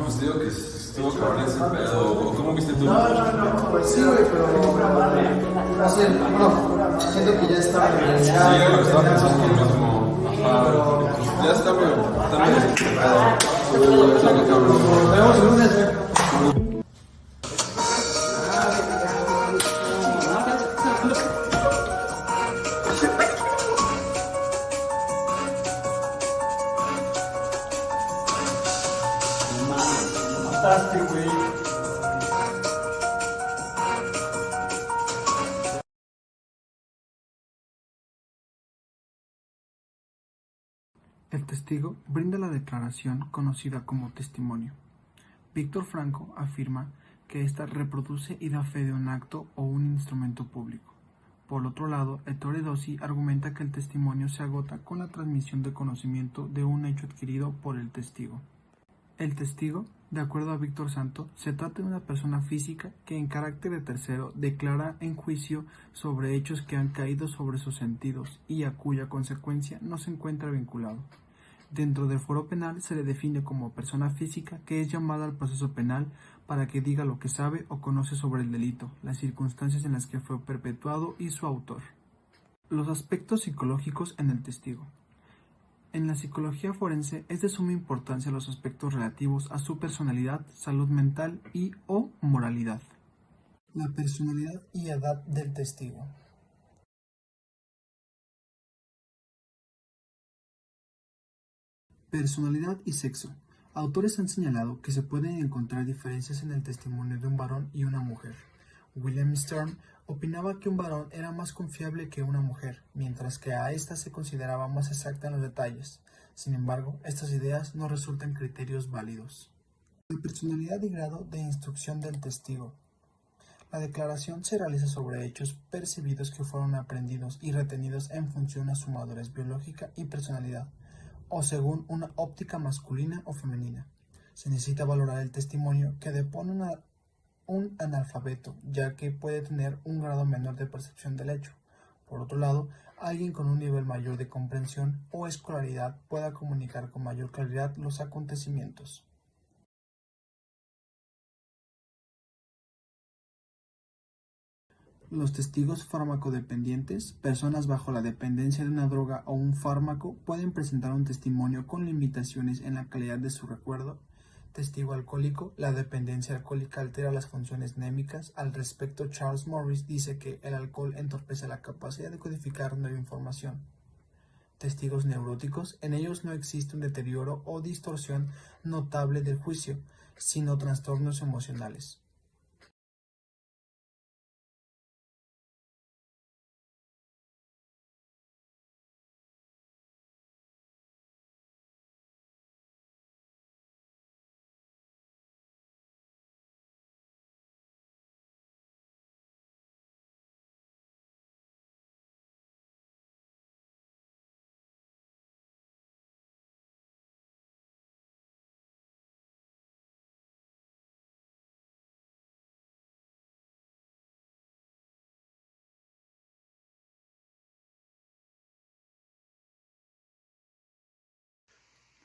pues digo que estuvo cabrón ese pedo. ¿Cómo viste tú? No, pues sí, güey, pero no sé, bueno, siento que ya estaba en el Sí, yo lo estaba pensando lo mismo. Ajá, pues ya está medio desesperado. Nos vemos el lunes, güey. Mataste, güey. El testigo brinda la declaración conocida como testimonio. Víctor Franco afirma que ésta reproduce y da fe de un acto o un instrumento público. Por otro lado, Ettore Dossi argumenta que el testimonio se agota con la transmisión de conocimiento de un hecho adquirido por el testigo. El testigo, de acuerdo a Víctor Santo, se trata de una persona física que en carácter de tercero declara en juicio sobre hechos que han caído sobre sus sentidos y a cuya consecuencia no se encuentra vinculado. Dentro del fuero penal se le define como persona física que es llamada al proceso penal para que diga lo que sabe o conoce sobre el delito, las circunstancias en las que fue perpetuado y su autor. Los aspectos psicológicos en el testigo. En la psicología forense es de suma importancia los aspectos relativos a su personalidad, salud mental y o moralidad. La personalidad y edad del testigo. Personalidad y sexo. Autores han señalado que se pueden encontrar diferencias en el testimonio de un varón y una mujer. William Stern opinaba que un varón era más confiable que una mujer, mientras que a ésta se consideraba más exacta en los detalles. Sin embargo, estas ideas no resultan criterios válidos. La personalidad y grado de instrucción del testigo. La declaración se realiza sobre hechos percibidos que fueron aprendidos y retenidos en función a su madurez biológica y personalidad, o según una óptica masculina o femenina. Se necesita valorar el testimonio que depone un analfabeto, ya que puede tener un grado menor de percepción del hecho. Por otro lado, alguien con un nivel mayor de comprensión o escolaridad pueda comunicar con mayor claridad los acontecimientos. Los testigos farmacodependientes, personas bajo la dependencia de una droga o un fármaco, pueden presentar un testimonio con limitaciones en la calidad de su recuerdo. Testigo alcohólico, la dependencia alcohólica altera las funciones némicas. Al respecto, Charles Morris dice que el alcohol entorpece la capacidad de codificar nueva información. Testigos neuróticos, en ellos no existe un deterioro o distorsión notable del juicio, sino trastornos emocionales.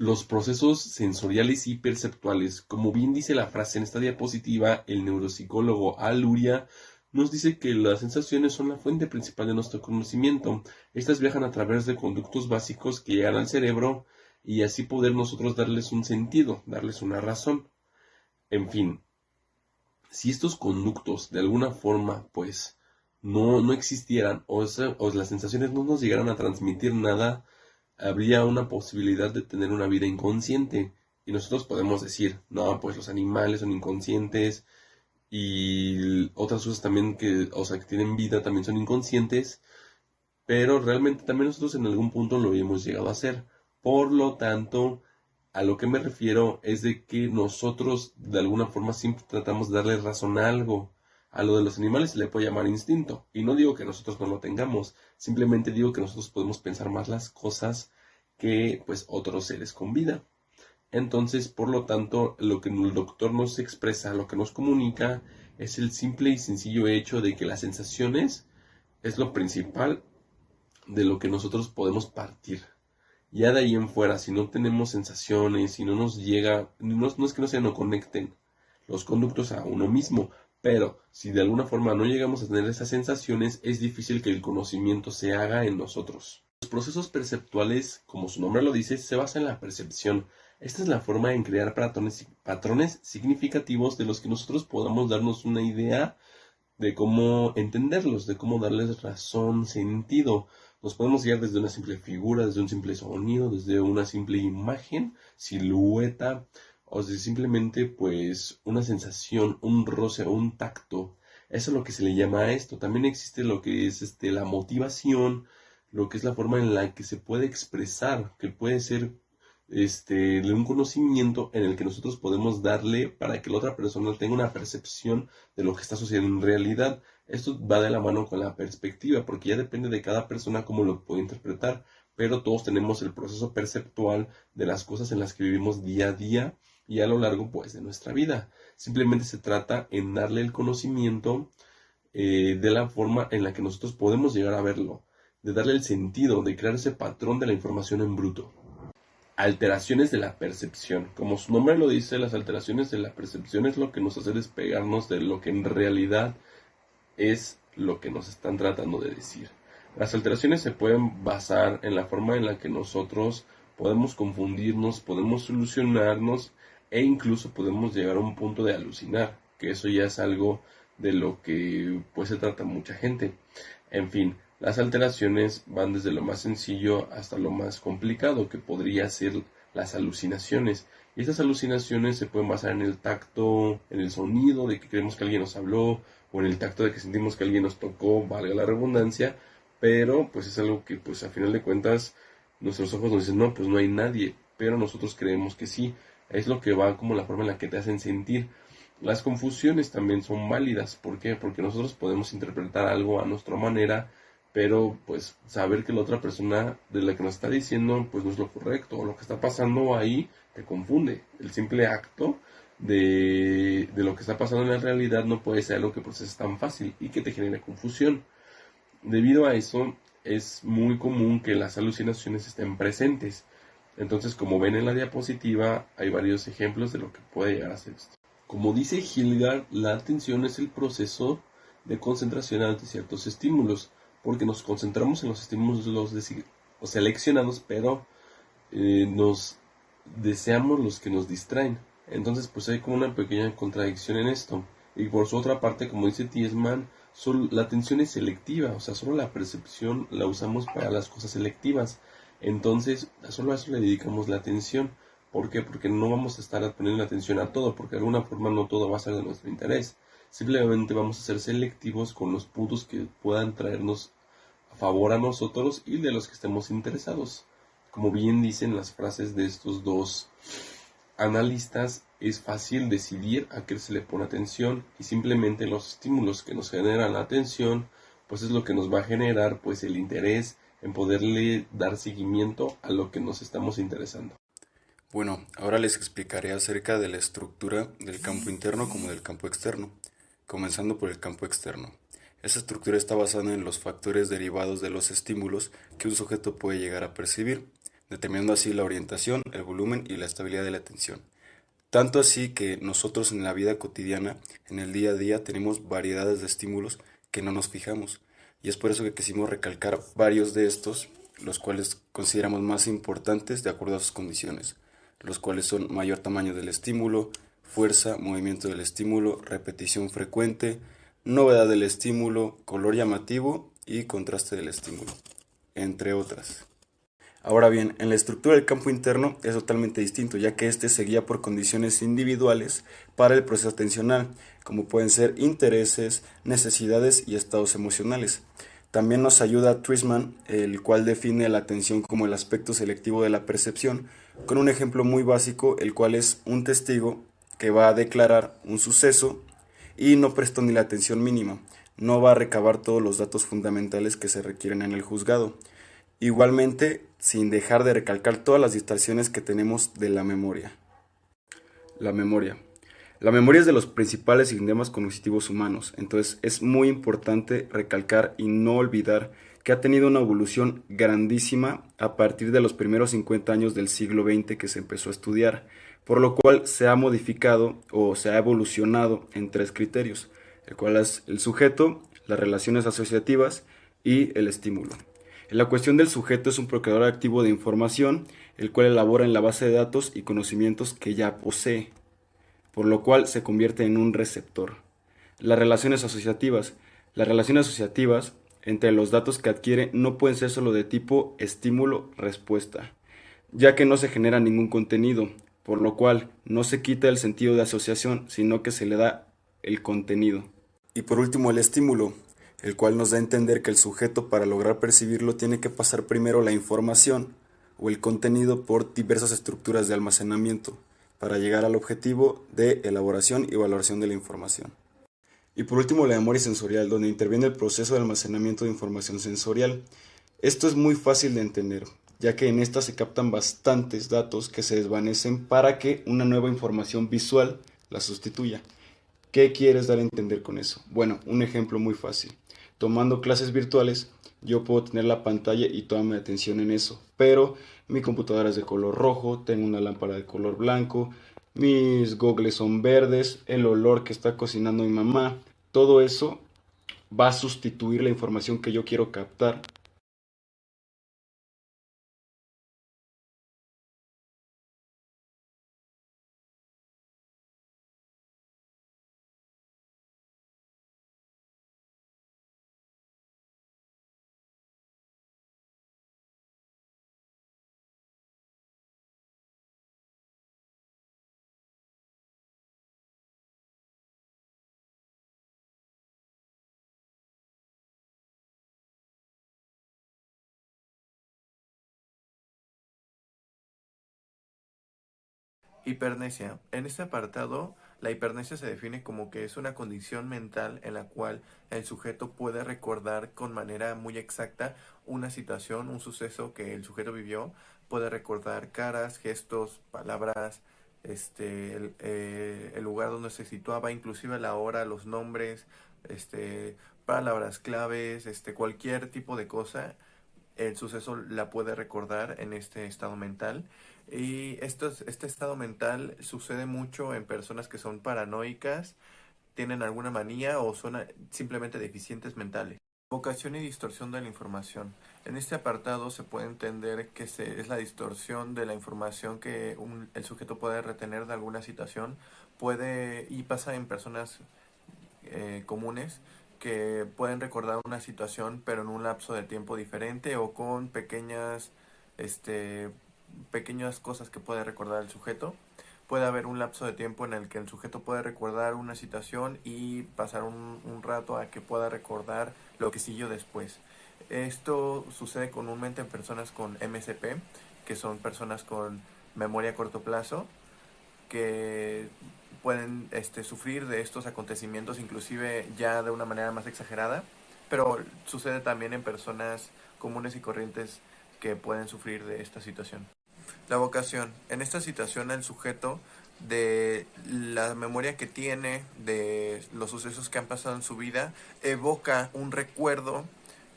Los procesos sensoriales y perceptuales. Como bien dice la frase en esta diapositiva, el neuropsicólogo Al Luria nos dice que las sensaciones son la fuente principal de nuestro conocimiento. Estas viajan a través de conductos básicos que llegan al cerebro y así poder nosotros darles un sentido, darles una razón. En fin, si estos conductos de alguna forma pues no existieran o las sensaciones no nos llegaran a transmitir nada, habría una posibilidad de tener una vida inconsciente. Y nosotros podemos decir, no, pues los animales son inconscientes y otras cosas también que tienen vida también son inconscientes, pero realmente también nosotros en algún punto lo hemos llegado a hacer. Por lo tanto, a lo que me refiero es de que nosotros de alguna forma siempre tratamos de darle razón a algo. A lo de los animales se le puede llamar instinto. Y no digo que nosotros no lo tengamos, simplemente digo que nosotros podemos pensar más las cosas que pues otros seres con vida. Entonces, por lo tanto, lo que el doctor nos expresa, lo que nos comunica, es el simple y sencillo hecho de que las sensaciones es lo principal de lo que nosotros podemos partir. Ya de ahí en fuera, si no tenemos sensaciones, si no nos llega, no es que no se nos conecten los conductos a uno mismo, pero si de alguna forma no llegamos a tener esas sensaciones, es difícil que el conocimiento se haga en nosotros. Los procesos perceptuales, como su nombre lo dice, se basan en la percepción. Esta es la forma en crear patrones significativos de los que nosotros podamos darnos una idea de cómo entenderlos, de cómo darles razón, sentido. Nos podemos guiar desde una simple figura, desde un simple sonido, desde una simple imagen, silueta, o desde simplemente pues una sensación, un roce, un tacto. Eso es lo que se le llama a esto. También existe lo que es la motivación, lo que es la forma en la que se puede expresar, que puede ser de un conocimiento en el que nosotros podemos darle para que la otra persona tenga una percepción de lo que está sucediendo en realidad. Esto va de la mano con la perspectiva, porque ya depende de cada persona cómo lo puede interpretar, pero todos tenemos el proceso perceptual de las cosas en las que vivimos día a día y a lo largo pues de nuestra vida. Simplemente se trata en darle el conocimiento de la forma en la que nosotros podemos llegar a verlo, de darle el sentido, de crear ese patrón de la información en bruto. Alteraciones de la percepción. Como su nombre lo dice, las alteraciones de la percepción es lo que nos hace despegarnos de lo que en realidad es lo que nos están tratando de decir. Las alteraciones se pueden basar en la forma en la que nosotros podemos confundirnos, podemos solucionarnos e incluso podemos llegar a un punto de alucinar, que eso ya es algo de lo que pues se trata mucha gente. En fin, las alteraciones van desde lo más sencillo hasta lo más complicado, que podría ser las alucinaciones. Y estas alucinaciones se pueden basar en el tacto, en el sonido de que creemos que alguien nos habló, o en el tacto de que sentimos que alguien nos tocó, valga la redundancia, pero pues es algo que pues a final de cuentas nuestros ojos nos dicen, no, pues no hay nadie, pero nosotros creemos que sí. Es lo que va como la forma en la que te hacen sentir. Las confusiones también son válidas. ¿Por qué? Porque nosotros podemos interpretar algo a nuestra manera, pero pues saber que la otra persona de la que nos está diciendo pues no es lo correcto, o lo que está pasando ahí te confunde. El simple acto de lo que está pasando en la realidad no puede ser algo que proceses tan fácil y que te genere confusión. Debido a eso es muy común que las alucinaciones estén presentes. Entonces, como ven en la diapositiva, hay varios ejemplos de lo que puede llegar a ser esto. Como dice Hilgard, la atención es el proceso de concentración ante ciertos estímulos, porque nos concentramos en los estímulos seleccionados, pero nos deseamos los que nos distraen. Entonces, pues hay como una pequeña contradicción en esto. Y por su otra parte, como dice Tiesman, la atención es selectiva, o sea, solo la percepción la usamos para las cosas selectivas. Entonces, solo a eso le dedicamos la atención. ¿Por qué? Porque no vamos a estar poniendo atención a todo, porque de alguna forma no todo va a ser de nuestro interés. Simplemente vamos a ser selectivos con los puntos que puedan traernos a favor a nosotros y de los que estemos interesados. Como bien dicen las frases de estos dos analistas, es fácil decidir a qué se le pone atención, y simplemente los estímulos que nos generan la atención, pues es lo que nos va a generar pues el interés en poderle dar seguimiento a lo que nos estamos interesando. Bueno, ahora les explicaré acerca de la estructura del campo interno como del campo externo, comenzando por el campo externo. Esta estructura está basada en los factores derivados de los estímulos que un sujeto puede llegar a percibir, determinando así la orientación, el volumen y la estabilidad de la atención. Tanto así que nosotros en la vida cotidiana, en el día a día, tenemos variedades de estímulos que no nos fijamos. Y es por eso que quisimos recalcar varios de estos, los cuales consideramos más importantes de acuerdo a sus condiciones, los cuales son mayor tamaño del estímulo, fuerza, movimiento del estímulo, repetición frecuente, novedad del estímulo, color llamativo y contraste del estímulo, entre otras. Ahora bien, en la estructura del campo interno es totalmente distinto, ya que este se guía por condiciones individuales para el proceso atencional, como pueden ser intereses, necesidades y estados emocionales. También nos ayuda Treisman, el cual define la atención como el aspecto selectivo de la percepción, con un ejemplo muy básico, el cual es un testigo que va a declarar un suceso y no prestó ni la atención mínima, no va a recabar todos los datos fundamentales que se requieren en el juzgado. Igualmente, sin dejar de recalcar todas las distorsiones que tenemos de la memoria. La memoria. La memoria es de los principales sistemas cognitivos humanos, entonces es muy importante recalcar y no olvidar que ha tenido una evolución grandísima a partir de los primeros 50 años del siglo XX que se empezó a estudiar, por lo cual se ha modificado o se ha evolucionado en tres criterios, el cual es el sujeto, las relaciones asociativas y el estímulo. En la cuestión del sujeto es un procesador activo de información, el cual elabora en la base de datos y conocimientos que ya posee, por lo cual se convierte en un receptor. Las relaciones asociativas. Las relaciones asociativas entre los datos que adquiere no pueden ser solo de tipo estímulo-respuesta, ya que no se genera ningún contenido, por lo cual no se quita el sentido de asociación, sino que se le da el contenido. Y por último, el estímulo, el cual nos da a entender que el sujeto, para lograr percibirlo, tiene que pasar primero la información o el contenido por diversas estructuras de almacenamiento para llegar al objetivo de elaboración y valoración de la información. Y por último, la memoria sensorial, donde interviene el proceso de almacenamiento de información sensorial. Esto es muy fácil de entender, ya que en esta se captan bastantes datos que se desvanecen para que una nueva información visual la sustituya. ¿Qué quieres dar a entender con eso? Bueno, un ejemplo muy fácil. Tomando clases virtuales, yo puedo tener la pantalla y toda mi atención en eso, pero mi computadora es de color rojo, tengo una lámpara de color blanco, mis gogles son verdes, el olor que está cocinando mi mamá, todo eso va a sustituir la información que yo quiero captar. Hipernesia. En este apartado, la hipernesia se define como que es una condición mental en la cual el sujeto puede recordar con manera muy exacta una situación, un suceso que el sujeto vivió, puede recordar caras, gestos, palabras, el lugar donde se situaba, inclusive la hora, los nombres, palabras claves, cualquier tipo de cosa, el suceso la puede recordar en este estado mental. Y este estado mental sucede mucho en personas que son paranoicas, tienen alguna manía o son simplemente deficientes mentales. Vocación y distorsión de la información. En este apartado se puede entender que es la distorsión de la información que el sujeto puede retener de alguna situación, y pasa en personas comunes que pueden recordar una situación pero en un lapso de tiempo diferente o con pequeñas cosas que puede recordar el sujeto. Puede haber un lapso de tiempo en el que el sujeto puede recordar una situación y pasar un rato a que pueda recordar lo que siguió después. Esto sucede comúnmente en personas con MSP, que son personas con memoria a corto plazo, que pueden sufrir de estos acontecimientos inclusive ya de una manera más exagerada, pero sucede también en personas comunes y corrientes que pueden sufrir de esta situación. La vocación. En esta situación el sujeto, de la memoria que tiene de los sucesos que han pasado en su vida, evoca un recuerdo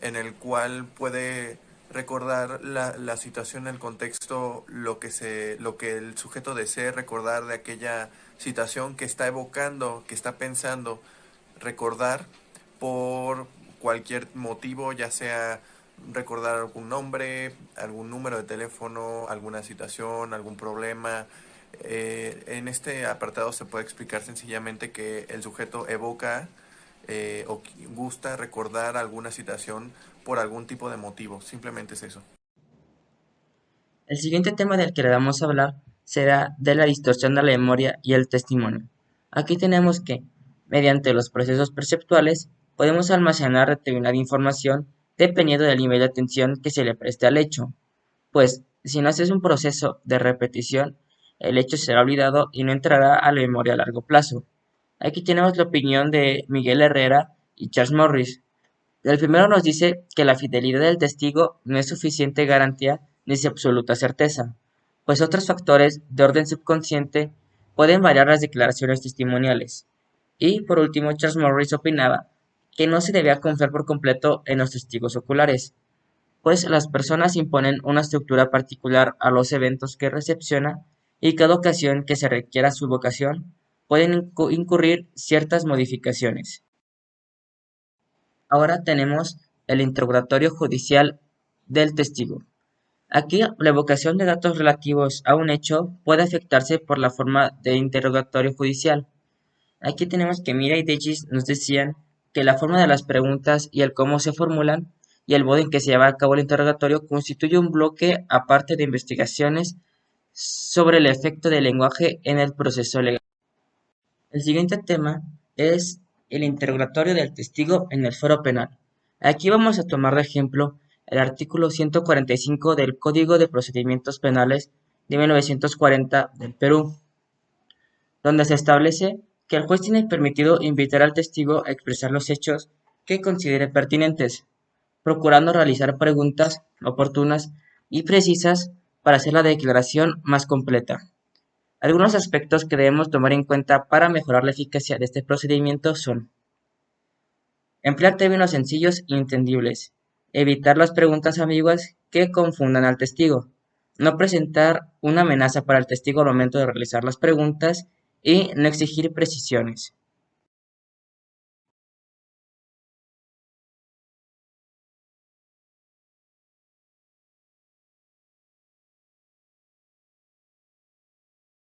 en el cual puede recordar la situación, el contexto, lo que el sujeto desee recordar de aquella situación que está evocando, que está pensando recordar por cualquier motivo, ya sea recordar algún nombre, algún número de teléfono, alguna situación, algún problema. En este apartado se puede explicar sencillamente que el sujeto evoca o gusta recordar alguna situación por algún tipo de motivo, simplemente es eso. El siguiente tema del que le vamos a hablar será de la distorsión de la memoria y el testimonio. Aquí tenemos que, mediante los procesos perceptuales, podemos almacenar determinada información dependiendo del nivel de atención que se le preste al hecho, pues si no haces un proceso de repetición, el hecho será olvidado y no entrará a la memoria a largo plazo. Aquí tenemos la opinión de Miguel Herrera y Charles Morris. El primero nos dice que la fidelidad del testigo no es suficiente garantía ni es absoluta certeza, pues otros factores de orden subconsciente pueden variar las declaraciones testimoniales. Y por último, Charles Morris opinaba que no se debía confiar por completo en los testigos oculares, pues las personas imponen una estructura particular a los eventos que recepciona y cada ocasión que se requiera su vocación pueden incurrir ciertas modificaciones. Ahora tenemos el interrogatorio judicial del testigo. Aquí la evocación de datos relativos a un hecho puede afectarse por la forma de interrogatorio judicial. Aquí tenemos que Mira y Degis nos decían que la forma de las preguntas y el cómo se formulan y el modo en que se lleva a cabo el interrogatorio constituye un bloque aparte de investigaciones sobre el efecto del lenguaje en el proceso legal. El siguiente tema es el interrogatorio del testigo en el foro penal. Aquí vamos a tomar de ejemplo el artículo 145 del Código de Procedimientos Penales de 1940 del Perú, donde se establece que el juez tiene permitido invitar al testigo a expresar los hechos que considere pertinentes, procurando realizar preguntas oportunas y precisas para hacer la declaración más completa. Algunos aspectos que debemos tomar en cuenta para mejorar la eficacia de este procedimiento son: emplear términos sencillos y entendibles, evitar las preguntas ambiguas que confundan al testigo, no presentar una amenaza para el testigo al momento de realizar las preguntas y no exigir precisiones.